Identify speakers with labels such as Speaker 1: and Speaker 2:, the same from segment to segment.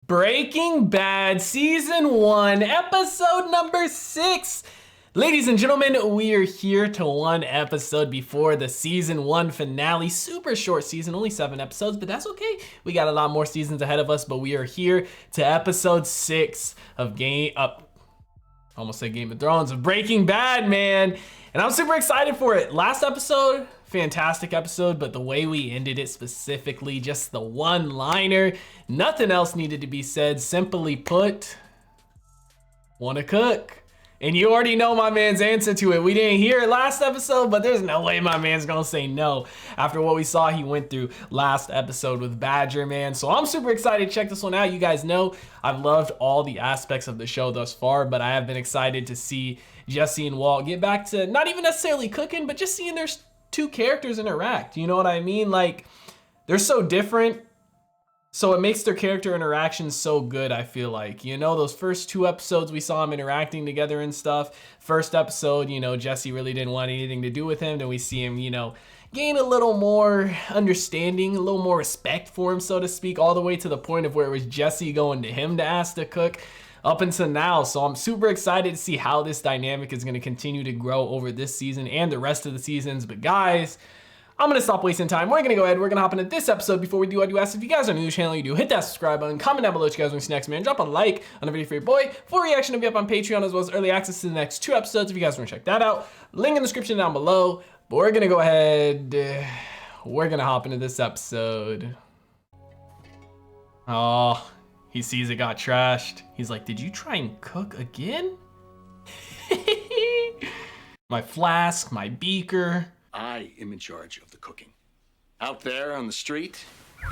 Speaker 1: Breaking Bad Season 1, Episode number 6. Ladies and gentlemen, we are here to one episode before the Season 1 finale. Super short season, only 7 episodes, but that's okay. We got a lot more seasons ahead of us, but we are here to Episode 6 of almost said Game of Thrones, of Breaking Bad, man. And I'm super excited for it. Last episode, fantastic episode, but the way we ended it specifically, just the one-liner, nothing else needed to be said. Simply put, wanna cook? And you already know my man's answer to it. We didn't hear it last episode, but there's no way my man's gonna say no after what we saw he went through last episode with Badger, man. So I'm super excited to check this one out. You guys know I've loved all the aspects of the show thus far, but I have been excited to see Jesse and Walt get back to not even necessarily cooking, but just seeing their two characters interact. You know what I mean? Like, they're so different, so it makes their character interactions so good, I feel like. You know, those first 2 episodes we saw them interacting together and stuff. First episode, you know, Jesse really didn't want anything to do with him. Then we see him, you know, gain a little more understanding, a little more respect for him, so to speak, all the way to the point of where it was Jesse going to him to ask to cook up until now. So I'm super excited to see how this dynamic is going to continue to grow over this season and the rest of the seasons. But guys, I'm gonna stop wasting time. We're gonna go ahead, we're gonna hop into this episode. Before we do, I do ask if you guys are new to the channel, you do hit that subscribe button, comment down below what you guys want to see next, man. Drop a like on the video for your boy. Full reaction will be up on Patreon, as well as early access to the next 2 episodes if you guys want to check that out. Link in the description down below. But we're gonna go ahead, we're gonna hop into this episode. Oh, he sees it got trashed. He's like, did you try and cook again? My flask, my beaker.
Speaker 2: I am in charge of the cooking. Out there on the street,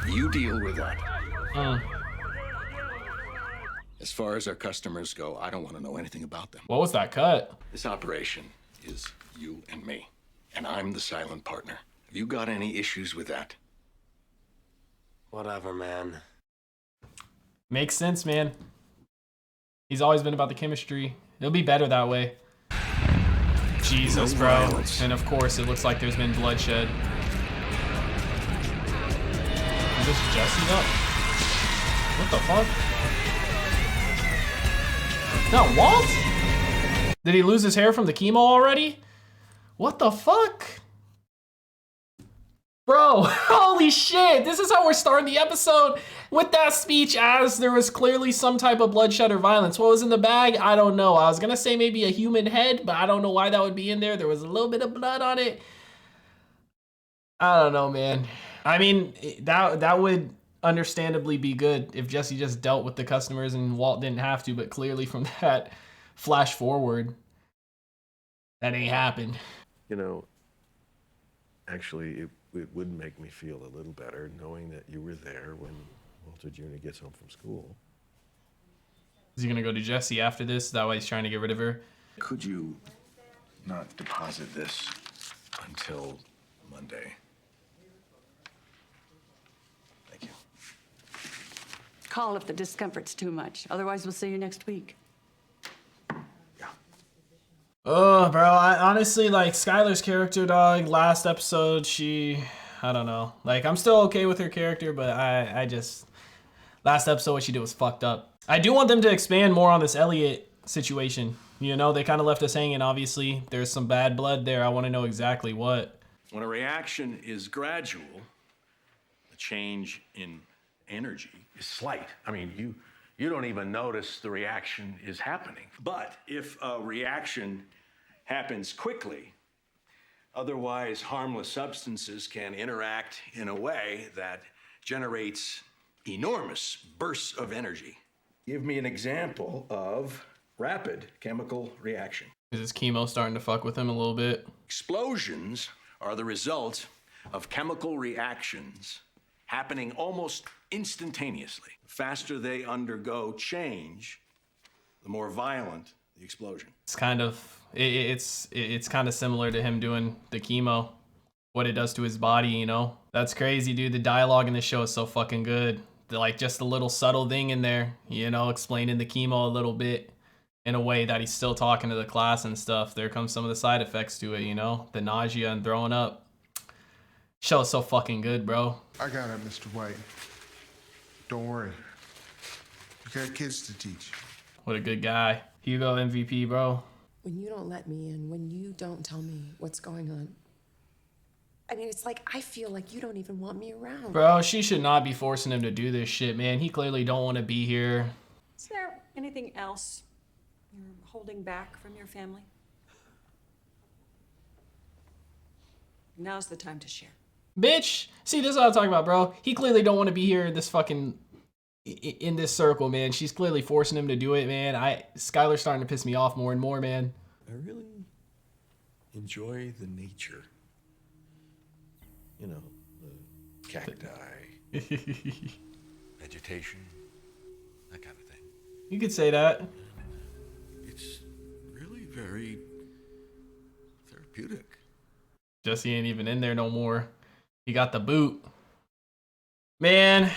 Speaker 2: you deal with that. As far as our customers go, I don't want to know anything about them.
Speaker 1: What was that cut?
Speaker 2: This operation is you and me, and I'm the silent partner. Have you got any issues with that?
Speaker 3: Whatever, man.
Speaker 1: Makes sense, man. He's always been about the chemistry. It'll be better that way. Jesus,
Speaker 2: No
Speaker 1: bro.
Speaker 2: violence.
Speaker 1: And of course, it looks like there's been bloodshed. Is this Jesse up? What the fuck? No, Walt? Did he lose his hair from the chemo already? What the fuck? Bro, holy shit. This is how we're starting the episode, with that speech, as there was clearly some type of bloodshed or violence. What was in the bag? I don't know. I was gonna say maybe a human head, but I don't know why that would be in there. There was a little bit of blood on it. I don't know, man. I mean, that would understandably be good if Jesse just dealt with the customers and Walt didn't have to, but clearly from that flash forward, that ain't happened.
Speaker 4: You know, actually, it would make me feel a little better knowing that you were there when Walter Jr. gets home from school.
Speaker 1: Is he gonna go to Jesse after this? That way he's trying to get rid of her.
Speaker 2: Could you not deposit this until Monday? Thank you.
Speaker 5: Call if the discomfort's too much. Otherwise, we'll see you next week.
Speaker 1: Oh, bro, I honestly, like, Skylar's character, dog, last episode, I don't know. Like, I'm still okay with her character, but I just, last episode, what she did was fucked up. I do want them to expand more on this Elliot situation. You know, they kind of left us hanging, obviously. There's some bad blood there. I want to know exactly what.
Speaker 6: When a reaction is gradual, the change in energy is slight.
Speaker 3: I mean, you don't even notice the reaction is happening.
Speaker 6: But if a reaction happens quickly, otherwise harmless substances can interact in a way that generates enormous bursts of energy. Give me an example of rapid chemical reaction.
Speaker 1: Is this chemo starting to fuck with him a little bit?
Speaker 6: Explosions are the result of chemical reactions happening almost instantaneously. The faster they undergo change, the more violent the explosion.
Speaker 1: It's kind of, it's kind of similar to him doing the chemo, what it does to his body, you know? That's crazy, dude. The dialogue in this show is so fucking good. Like, just a little subtle thing in there, you know, explaining the chemo a little bit in a way that he's still talking to the class and stuff. There comes some of the side effects to it, you know? The nausea and throwing up. Show's so fucking good, bro.
Speaker 7: I got it, Mr. White. Don't worry. Got kids to teach.
Speaker 1: What a good guy. Hugo MVP, bro.
Speaker 8: When you don't let me in, when you don't tell me what's going on, I mean, it's like I feel like you don't even want me around.
Speaker 1: Bro, she should not be forcing him to do this shit, man. He clearly don't want to be here.
Speaker 9: Is there anything else you're holding back from your family? Now's the time to share.
Speaker 1: Bitch, see, this is what I'm talking about, bro. He clearly don't want to be here in this fucking, in this circle, man. She's clearly forcing him to do it, man. Skylar's starting to piss me off more and more, man.
Speaker 4: I really enjoy the nature. You know, the cacti, vegetation, that kind of thing.
Speaker 1: You could say that.
Speaker 4: It's really very therapeutic.
Speaker 1: Jesse ain't even in there no more. He got the boot. Man,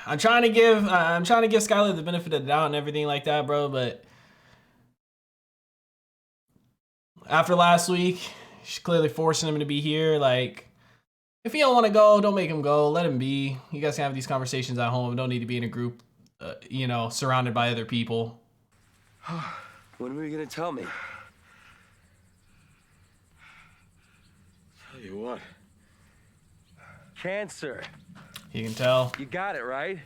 Speaker 1: I'm trying to give Skylar the benefit of the doubt and everything like that, bro, but after last week, she's clearly forcing him to be here. Like, if he don't want to go, don't make him go. Let him be. You guys can have these conversations at home. Don't need to be in a group, you know, surrounded by other people.
Speaker 10: When were you gonna tell me?
Speaker 3: Tell you what.
Speaker 10: Cancer.
Speaker 1: You can tell.
Speaker 10: You got it, right?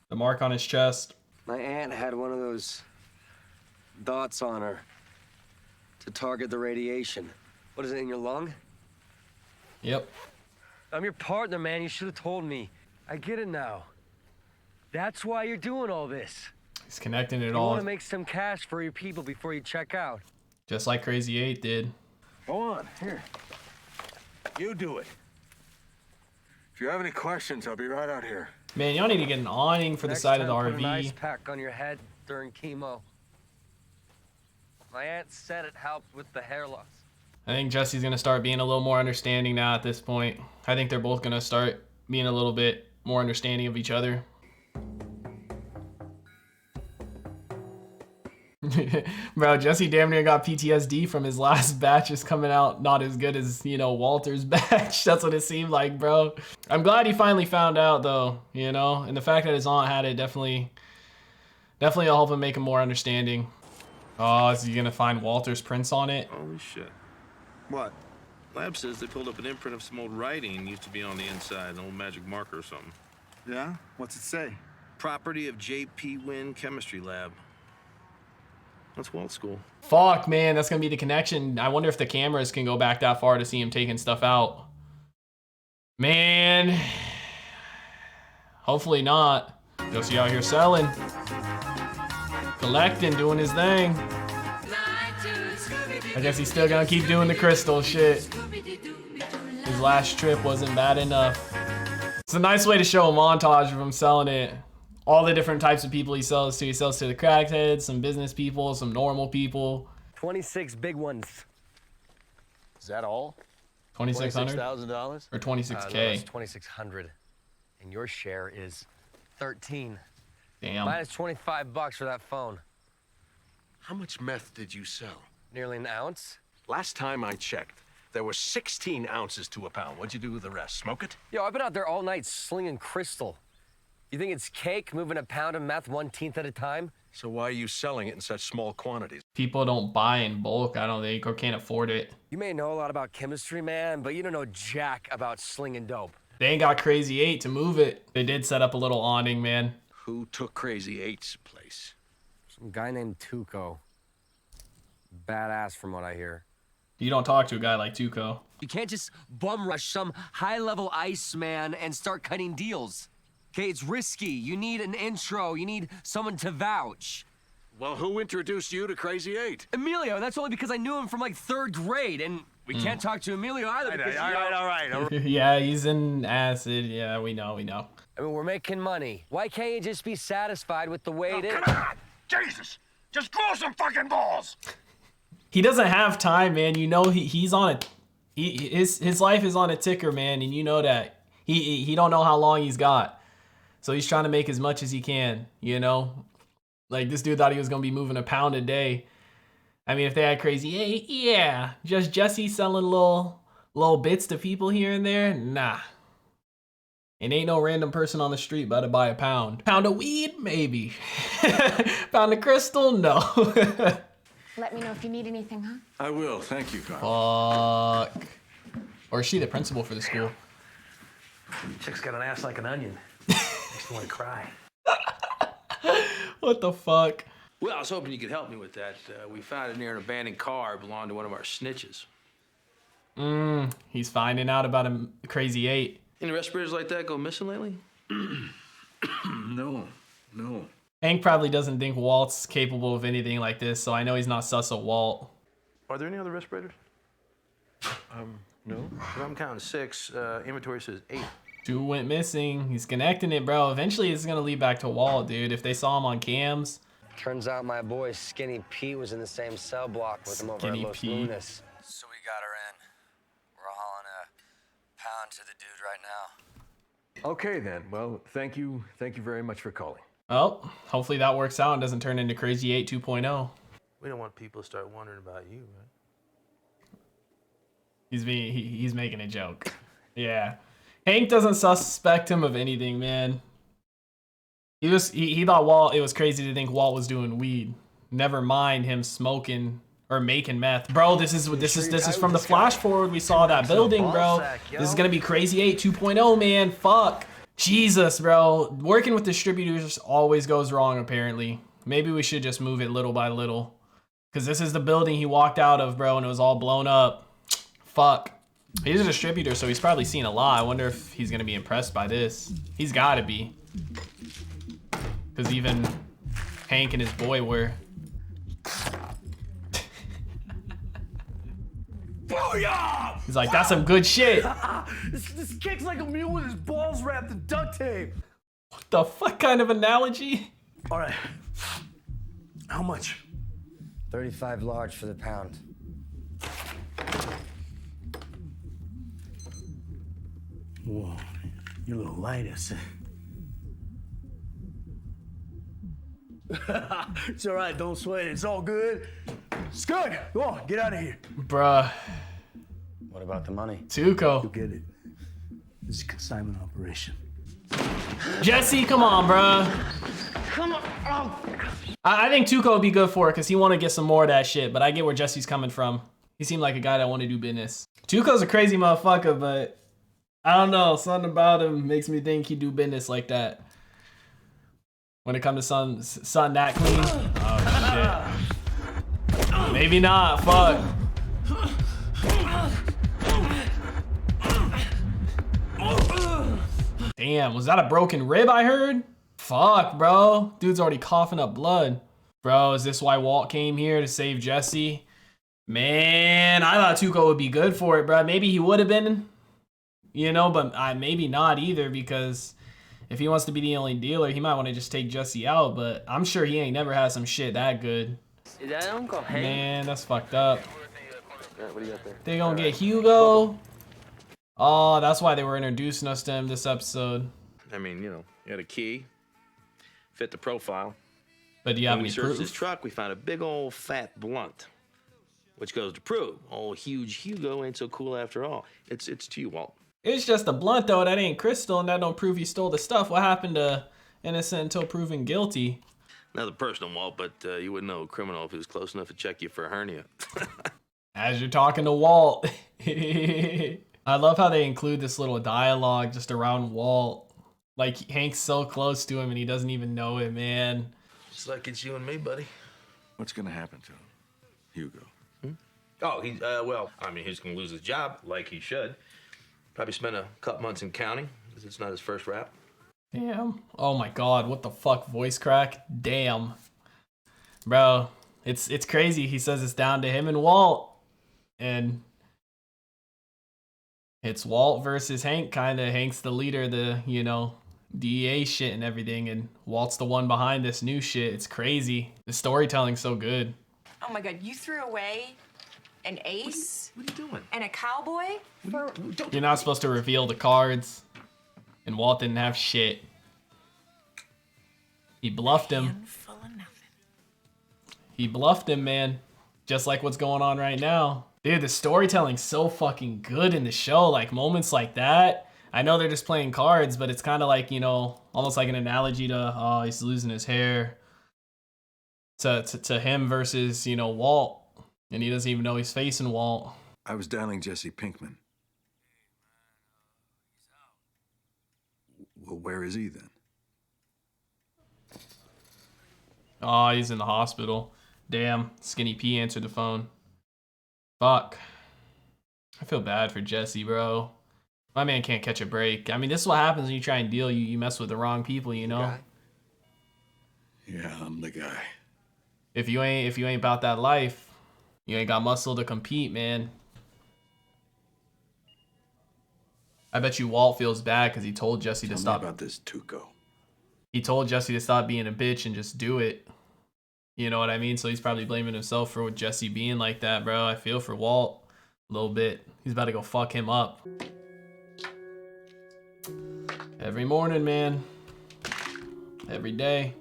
Speaker 1: The mark on his chest.
Speaker 10: My aunt had one of those dots on her to target the radiation. What is it, in your lung?
Speaker 1: Yep.
Speaker 10: I'm your partner, man. You should have told me. I get it now. That's why you're doing all this.
Speaker 1: He's connecting it
Speaker 10: You
Speaker 1: all.
Speaker 10: want to make some cash for your people before you check out.
Speaker 1: Just like Crazy 8 did.
Speaker 3: Go on, here. You do it. If you have any questions, I'll be right out here.
Speaker 1: Man, y'all need to get an awning for the
Speaker 10: Next
Speaker 1: side of the
Speaker 10: time, put an
Speaker 1: RV.
Speaker 10: ice pack on your head during chemo. My aunt said it helped with the hair loss.
Speaker 1: I think Jesse's gonna start being a little more understanding now at this point. I think they're both gonna start being a little bit more understanding of each other. Bro, Jesse damn near got PTSD from his last batches coming out not as good as, you know, Walter's batch. That's what it seemed like, bro. I'm glad he finally found out, though, you know? And the fact that his aunt had it definitely will help him make him more understanding. Oh, is he gonna find Walter's prints on it?
Speaker 11: Holy shit.
Speaker 7: What?
Speaker 11: Lab says they pulled up an imprint of some old writing used to be on the inside, an old magic marker or something.
Speaker 7: Yeah? What's it say?
Speaker 11: Property of J.P. Wynn Chemistry Lab. That's Walt school.
Speaker 1: Fuck, man, that's gonna be the connection. I wonder if the cameras can go back that far to see him taking stuff out. Man, hopefully not. Josie out here selling, collecting, doing his thing. I guess he's still gonna keep doing the crystal shit. His last trip wasn't bad enough. It's a nice way to show a montage of him selling it. All the different types of people he sells to. He sells to the crackheads, some business people, some normal people.
Speaker 10: 26 big ones.
Speaker 3: Is that all?
Speaker 1: 2,600
Speaker 3: $26,000?
Speaker 1: or 26K.
Speaker 10: No, it's 2,600, and your share is 13.
Speaker 1: Damn.
Speaker 10: Minus 25 bucks for that phone.
Speaker 2: How much meth did you sell?
Speaker 10: Nearly an ounce.
Speaker 2: Last time I checked, there were 16 ounces to a pound. What'd you do with the rest? Smoke it?
Speaker 10: Yo, I've been out there all night slinging crystal. You think it's cake moving a pound of meth 1/10 at a time?
Speaker 2: So why are you selling it in such small quantities?
Speaker 1: People don't buy in bulk, I don't think, or can't afford it.
Speaker 10: You may know a lot about chemistry, man, but you don't know jack about slinging dope.
Speaker 1: They ain't got Crazy 8 to move it. They did set up a little awning, man.
Speaker 2: Who took Crazy 8's place?
Speaker 10: Some guy named Tuco. Badass from what I hear.
Speaker 1: You don't talk to a guy like Tuco.
Speaker 10: You can't just bum rush some high-level ice man and start cutting deals. Okay, it's risky. You need an intro. You need someone to vouch.
Speaker 2: Well, who introduced you to Crazy 8?
Speaker 10: Emilio, that's only because I knew him from like 3rd grade, and we can't talk to Emilio either because,
Speaker 2: All right.
Speaker 1: Yeah, he's in acid. Yeah, we know.
Speaker 10: I mean, we're making money. Why can't you just be satisfied with the way it is?
Speaker 2: Come on! Jesus! Just grow some fucking balls!
Speaker 1: He doesn't have time, man. You know he's on his life is on a ticker, man, and you know that. He don't know how long he's got. So he's trying to make as much as he can, you know? Like, this dude thought he was going to be moving a pound a day. I mean, if they had Crazy 8, yeah. Just Jesse selling little bits to people here and there? Nah. And ain't no random person on the street about to buy a pound. Pound of weed? Maybe. Pound of crystal? No.
Speaker 8: Let me know if you need anything, huh?
Speaker 3: I will. Thank you, Carl.
Speaker 1: Fuck. Or is she the principal for the school?
Speaker 11: Chick's got an ass like an onion. Makes me want to cry.
Speaker 1: What the fuck?
Speaker 6: Well, I was hoping you could help me with that. We found it near an abandoned car belonging to one of our snitches.
Speaker 1: He's finding out about a crazy 8.
Speaker 6: Any respirators like that go missing lately?
Speaker 3: No.
Speaker 1: Hank probably doesn't think Walt's capable of anything like this, so I know he's not sus of Walt.
Speaker 6: Are there any other respirators?
Speaker 4: No.
Speaker 6: Well, I'm counting 6. Inventory says 8.
Speaker 1: 2 went missing. He's connecting it, bro. Eventually, it's gonna lead back to Walt, dude. If they saw him on cams.
Speaker 10: Turns out my boy Skinny Pete was in the same cell block with him over at
Speaker 1: Skinny
Speaker 10: Los
Speaker 1: Pete.
Speaker 10: Lunas. So we got her in. We're hauling a pound to the dude right now.
Speaker 4: Okay then. Well, thank you very much for calling.
Speaker 1: Well, hopefully that works out and doesn't turn into Crazy 8 2.0.
Speaker 6: We don't want people to start wondering about you, right?
Speaker 1: He's making a joke. Yeah. Hank doesn't suspect him of anything, man. He thought Walt, it was crazy to think Walt was doing weed. Never mind him smoking or making meth. Bro, this is from the flash forward we saw that building, bro. This is gonna be Crazy 8 2.0, man. Fuck. Jesus, bro. Working with distributors always goes wrong, apparently. Maybe we should just move it little by little. Because this is the building he walked out of, bro, and it was all blown up. Fuck. He's a distributor, so he's probably seen a lot. I wonder if he's gonna be impressed by this. He's gotta be. Because even Hank and his boy were. He's like, that's some good shit.
Speaker 11: This kicks like a mule with his balls wrapped in duct tape.
Speaker 1: What the fuck kind of analogy?
Speaker 11: All right. How much?
Speaker 10: 35 large for the pound.
Speaker 11: Whoa, you're a little light, is it? It's all right, don't sweat it. It's all good. It's good. Go on, get out of here.
Speaker 1: Bruh.
Speaker 10: What about the money?
Speaker 1: Tuco.
Speaker 11: You'll get it. This is a consignment operation.
Speaker 1: Jesse, come on, bruh.
Speaker 11: Come on.
Speaker 1: I think Tuco would be good for it because he want to get some more of that shit, but I get where Jesse's coming from. He seemed like a guy that want to do business. Tuco's a crazy motherfucker, but I don't know. Something about him makes me think he'd do business like that. When it comes to something that clean. Oh, shit. Maybe not. Fuck. Damn, was that a broken rib I heard? Fuck, bro. Dude's already coughing up blood. Bro, is this why Walt came here to save Jesse? Man, I thought Tuco would be good for it, bro. Maybe he would have been, you know, but maybe not either because if he wants to be the only dealer, he might want to just take Jesse out, but I'm sure he ain't never had some shit that good.
Speaker 10: Is that Uncle Hank?
Speaker 1: Man, that's fucked up.
Speaker 11: What do you got there?
Speaker 1: They gonna get Hugo. Oh, that's why they were introducing us to him this episode.
Speaker 11: I mean, you know, you had a key, fit the profile.
Speaker 1: But do you have
Speaker 11: When we
Speaker 1: any
Speaker 11: searched
Speaker 1: proof?
Speaker 11: his truck, we found a big old fat blunt, which goes to prove old huge Hugo ain't so cool after all. It's to you, Walt.
Speaker 1: It's just a blunt though, that ain't crystal, and that don't prove he stole the stuff. What happened to innocent until proven guilty?
Speaker 11: Another personal, Walt, but you wouldn't know a criminal if he was close enough to check you for a hernia.
Speaker 1: As you're talking to Walt. I love how they include this little dialogue just around Walt. Like Hank's so close to him and he doesn't even know it, man.
Speaker 11: Just like it's you and me, buddy.
Speaker 3: What's gonna happen to him? Hugo.
Speaker 11: Oh, well, I mean, he's gonna lose his job, like he should. Probably spend a couple months in county, because it's not his first rap.
Speaker 1: Damn. Oh my god, what the fuck, voice crack? Damn. Bro, it's crazy. He says it's down to him and Walt. And it's Walt versus Hank, kinda. Hank's the leader, the, you know, DEA shit and everything, and Walt's the one behind this new shit. It's crazy. The storytelling's so good.
Speaker 5: Oh my God, you threw away an ace?
Speaker 11: What are you doing?
Speaker 5: And a cowboy?
Speaker 1: You're not supposed to reveal the cards. And Walt didn't have shit. He bluffed him. He bluffed him, man. Just like what's going on right now. Dude, the storytelling's so fucking good in the show. Like, moments like that. I know they're just playing cards, but it's kind of like, you know, almost like an analogy to, oh, he's losing his hair to him versus, you know, Walt. And he doesn't even know he's facing Walt.
Speaker 3: I was dialing Jesse Pinkman. Well, where is he then?
Speaker 1: Oh, he's in the hospital. Damn, Skinny P answered the phone. Fuck. I feel bad for Jesse, bro. My man can't catch a break. I mean, this is what happens when you try and deal. You mess with the wrong people, you know?
Speaker 3: Yeah, I'm the guy.
Speaker 1: If you ain't about that life, you ain't got muscle to compete, man. I bet you Walt feels bad because he told Jesse to stop.
Speaker 3: Tell me about this Tuco.
Speaker 1: He told Jesse to stop being a bitch and just do it. You know what I mean? So he's probably blaming himself for Jesse being like that, bro. I feel for Walt a little bit. He's about to go fuck him up. Every morning, man. Every day.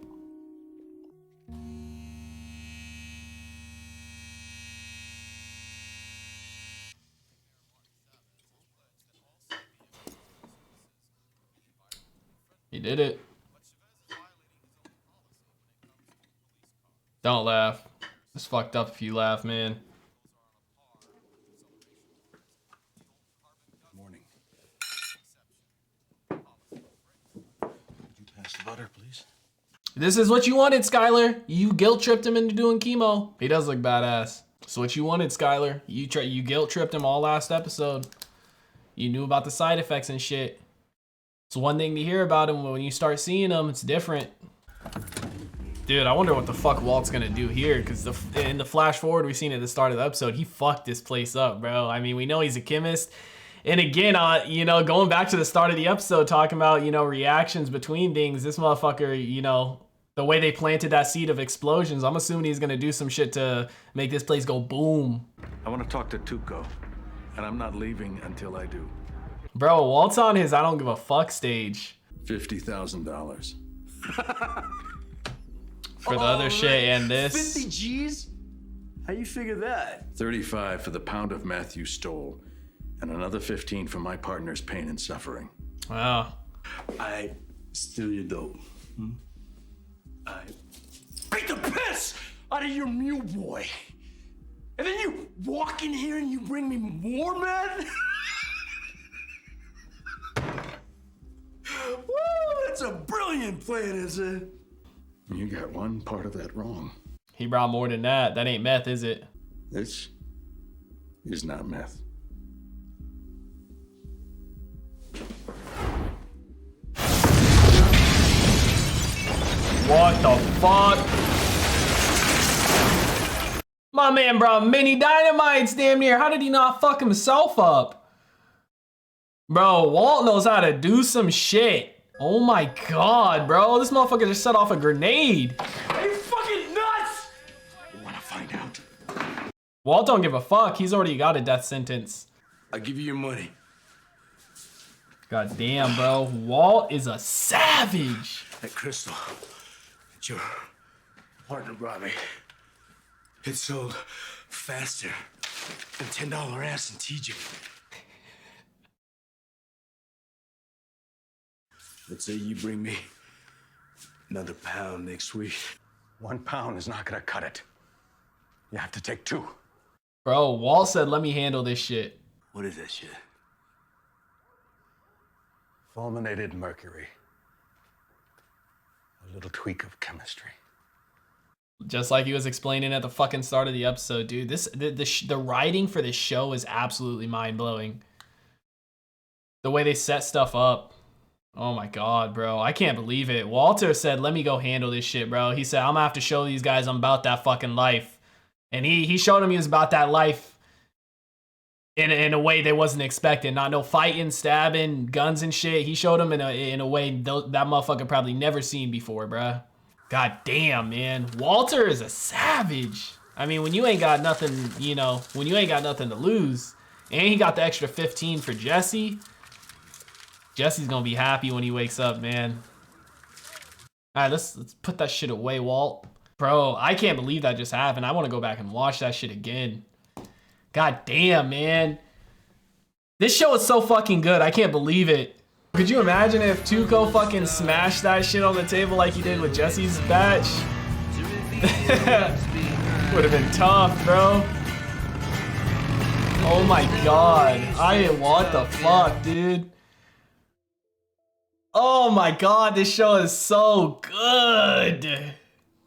Speaker 1: He did it. Don't laugh. It's fucked up if you laugh, man.
Speaker 3: Morning. Could you pass the butter, please?
Speaker 1: This is what you wanted, Skylar. You guilt tripped him into doing chemo. He does look badass. It's what you wanted, Skylar. You guilt tripped him all last episode. You knew about the side effects and shit. It's one thing to hear about him, but when you start seeing him, it's different. Dude, I wonder what the fuck Walt's gonna do here, because in the flash forward we seen at the start of the episode, he fucked this place up, bro. I mean, we know he's a chemist. And again, you know, going back to the start of the episode, talking about, you know, reactions between things, this motherfucker, you know, the way they planted that seed of explosions, I'm assuming he's gonna do some shit to make this place go boom.
Speaker 3: I want to talk to Tuco, and I'm not leaving until I do.
Speaker 1: Bro, Walt's on his I don't give a fuck stage.
Speaker 3: $50,000.
Speaker 1: For the other shit and this.
Speaker 12: 50 G's? How you figure that?
Speaker 3: 35 for the pound of meth you stole, and another 15 for my partner's pain and suffering.
Speaker 1: Wow.
Speaker 12: I steal your dope. I beat the piss out of your mule boy. And then you walk in here and you bring me more meth? Woo, that's a brilliant plan, is it?
Speaker 3: You got one part of that wrong.
Speaker 1: He brought more than that. That ain't meth, is it?
Speaker 3: This is not meth.
Speaker 1: What the fuck? My man brought mini dynamites damn near. How did he not fuck himself up? Bro, Walt knows how to do some shit. Oh my god, bro. This motherfucker just set off a grenade.
Speaker 12: Are you fucking nuts?
Speaker 3: I want to find out.
Speaker 1: Walt don't give a fuck. He's already got a death sentence.
Speaker 12: I'll give you your money.
Speaker 1: God damn, bro. Walt is a savage.
Speaker 12: That crystal that your partner brought me, it sold faster than $10 ass in TJ. Let's say you bring me another pound next week.
Speaker 3: 1 pound is not gonna cut it. You have to take 2.
Speaker 1: Bro, Walt said, let me handle this shit.
Speaker 12: What is that shit?
Speaker 3: Fulminated mercury. A little tweak of chemistry.
Speaker 1: Just like he was explaining at the fucking start of the episode, dude. The writing for this show is absolutely mind-blowing. The way they set stuff up. Oh my god, bro. I can't believe it. Walter said, let me go handle this shit, bro. He said, I'm gonna have to show these guys I'm about that fucking life. And he showed them he was about that life in a way they wasn't expecting. Not no fighting, stabbing, guns and shit. He showed them in a way that motherfucker probably never seen before, bruh. God damn, man. Walter is a savage. I mean, when you ain't got nothing, you know, when you ain't got nothing to lose, and he got the extra 15 for Jesse, Jesse's gonna be happy when he wakes up, man. All right, let's put that shit away, Walt. Bro, I can't believe that just happened. I want to go back and watch that shit again. God damn, man. This show is so fucking good. I can't believe it. Could you imagine if Tuco fucking smashed that shit on the table like he did with Jesse's batch? Would have been tough, bro. Oh my god. What the fuck, dude? Oh my god, this show is so good.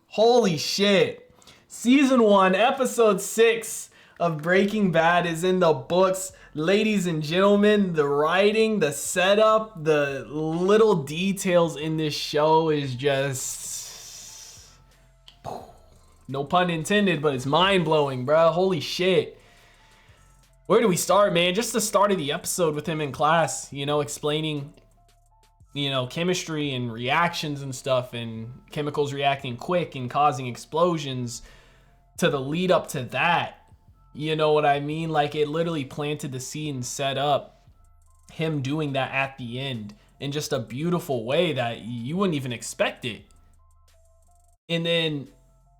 Speaker 1: Holy shit. Season 1, episode 6 of Breaking Bad is in the books. Ladies and gentlemen, the writing, the setup, the little details in this show is just... no pun intended, but it's mind-blowing, bro. Holy shit. Where do we start, man? Just the start of the episode with him in class, you know, explaining, you know, chemistry and reactions and stuff, and chemicals reacting quick and causing explosions, to the lead up to that. You know what I mean? Like, it literally planted the seed and set up him doing that at the end in just a beautiful way that you wouldn't even expect it. And then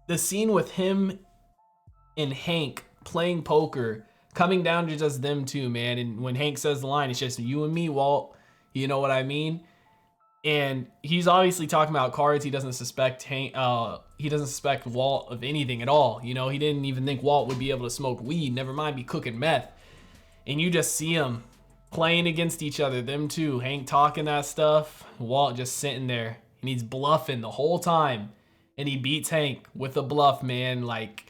Speaker 1: the scene with him and Hank playing poker, coming down to just them two, man. And when Hank says the line, it's just you and me, Walt. You know what I mean? And he's obviously talking about cards. He doesn't suspect he doesn't suspect Walt of anything at all. You know, he didn't even think Walt would be able to smoke weed, never mind be cooking meth. And you just see them playing against each other, them two, Hank talking that stuff, Walt just sitting there, and he's bluffing the whole time. And he beats Hank with a bluff, man. Like,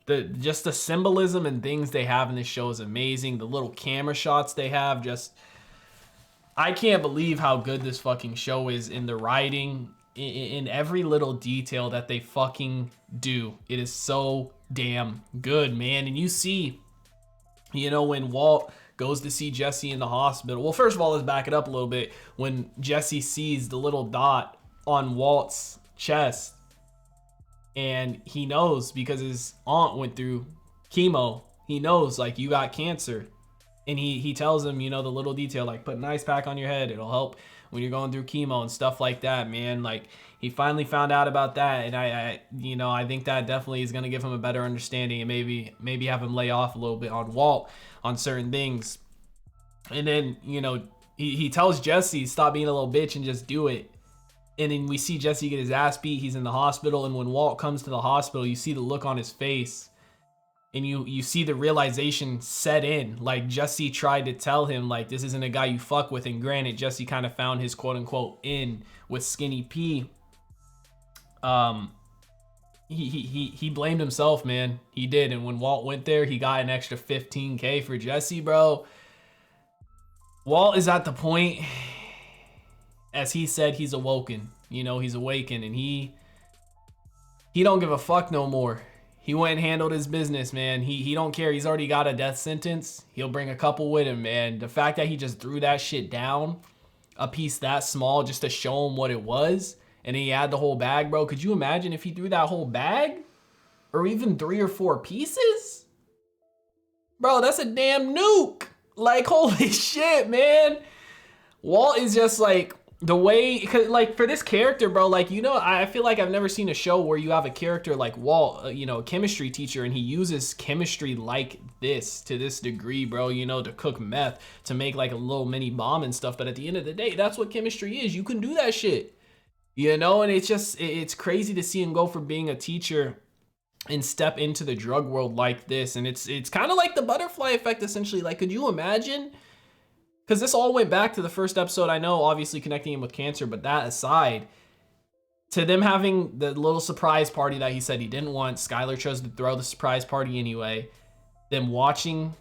Speaker 1: just the symbolism and things they have in this show is amazing. The little camera shots they have, just... I can't believe how good this fucking show is in the writing, in every little detail that they fucking do. It is so damn good, man. And you see, you know, when Walt goes to see Jesse in the hospital. Well, first of all, let's back it up a little bit. When Jesse sees the little dot on Walt's chest, and he knows because his aunt went through chemo, he knows, like, you got cancer. And he tells him, you know, the little detail, like, put an ice pack on your head. It'll help when you're going through chemo and stuff like that, man. Like, he finally found out about that. And I think that definitely is going to give him a better understanding and maybe have him lay off a little bit on Walt on certain things. And then, you know, he tells Jesse, stop being a little bitch and just do it. And then we see Jesse get his ass beat. He's in the hospital. And when Walt comes to the hospital, you see the look on his face. And you see the realization set in. Like, Jesse tried to tell him, like, this isn't a guy you fuck with. And granted, Jesse kind of found his quote-unquote in with Skinny P. He blamed himself, man. He did. And when Walt went there, he got an extra $15K for Jesse, bro. Walt is at the point, as he said, he's awoken. You know, he's awakened. And he don't give a fuck no more. He went and handled his business, man. He don't care. He's already got a death sentence. He'll bring a couple with him, man. The fact that he just threw that shit down, a piece that small, just to show him what it was, and he had the whole bag, bro. Could you imagine if he threw that whole bag? Or even 3 or 4 pieces? Bro, that's a damn nuke. Like, holy shit, man. Walt is just like... the way, cause like for this character, bro, like, you know, I feel like I've never seen a show where you have a character like Walt, you know, a chemistry teacher, and he uses chemistry like this to this degree, bro, you know, to cook meth, to make like a little mini bomb and stuff. But at the end of the day, that's what chemistry is. You can do that shit, you know, and it's crazy to see him go from being a teacher and step into the drug world like this. And it's kind of like the butterfly effect, essentially. Like, could you imagine? Because this all went back to the first episode, I know, obviously connecting him with cancer, but that aside, to them having the little surprise party that he said he didn't want, Skylar chose to throw the surprise party anyway, them watching,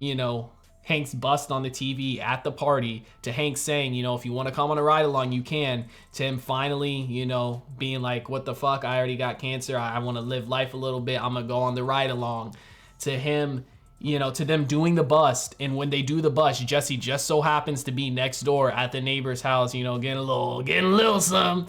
Speaker 1: you know, Hank's bust on the TV at the party, to Hank saying, you know, if you want to come on a ride along, you can, to him finally, you know, being like, what the fuck, I already got cancer, I want to live life a little bit, I'm going to go on the ride along, to him... you know, to them doing the bust, and when they do the bust, Jesse just so happens to be next door at the neighbor's house, you know, getting a little some.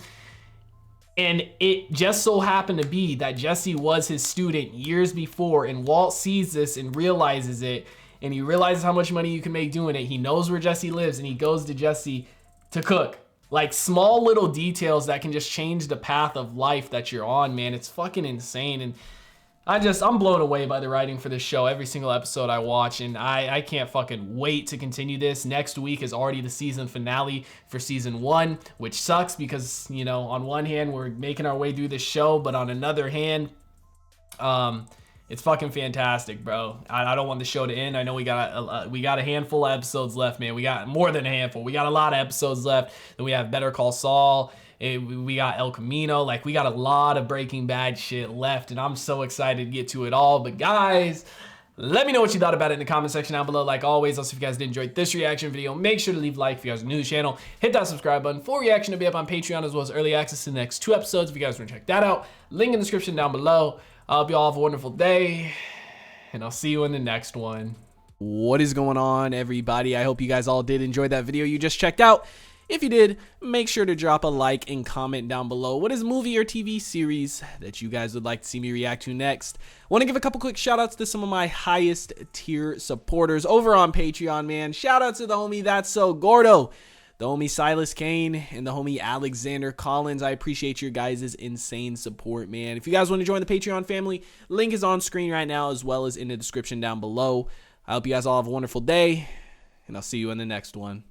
Speaker 1: And it just so happened to be that Jesse was his student years before, and Walt sees this and realizes it, and he realizes how much money you can make doing it. He knows where Jesse lives, and he goes to Jesse to cook. Like, small little details that can just change the path of life that you're on, man. It's fucking insane. And I'm blown away by the writing for this show. Every single episode I watch, and I can't fucking wait to continue this. Next week is already the season finale for season 1, which sucks because, you know, on one hand, we're making our way through this show, but on another hand, it's fucking fantastic, bro. I don't want the show to end. I know we got a handful of episodes left, man. We got more than a handful. We got a lot of episodes left. Then we have Better Call Saul. We got El Camino. Like, we got a lot of Breaking Bad shit left, and I'm so excited to get to it all. But guys, let me know what you thought about it in the comment section down below. Like always, also if you guys did enjoy this reaction video, make sure to leave a like. If you guys are new to the channel, hit that subscribe button. Full reaction to be up on Patreon, as well as early access to the next 2 episodes if you guys want to check that out. Link in the description down below. I hope you all have a wonderful day, and I'll see you in the next one. What is going on, everybody? I hope you guys all did enjoy that video you just checked out. If you did, make sure to drop a like and comment down below. What is a movie or TV series that you guys would like to see me react to next? Want to give a couple quick shout outs to some of my highest tier supporters over on Patreon, man. Shout out to the homie That's So Gordo, the homie Silas Kane, and the homie Alexander Collins. I appreciate your guys' insane support, man. If you guys want to join the Patreon family, link is on screen right now, as well as in the description down below. I hope you guys all have a wonderful day, and I'll see you in the next one.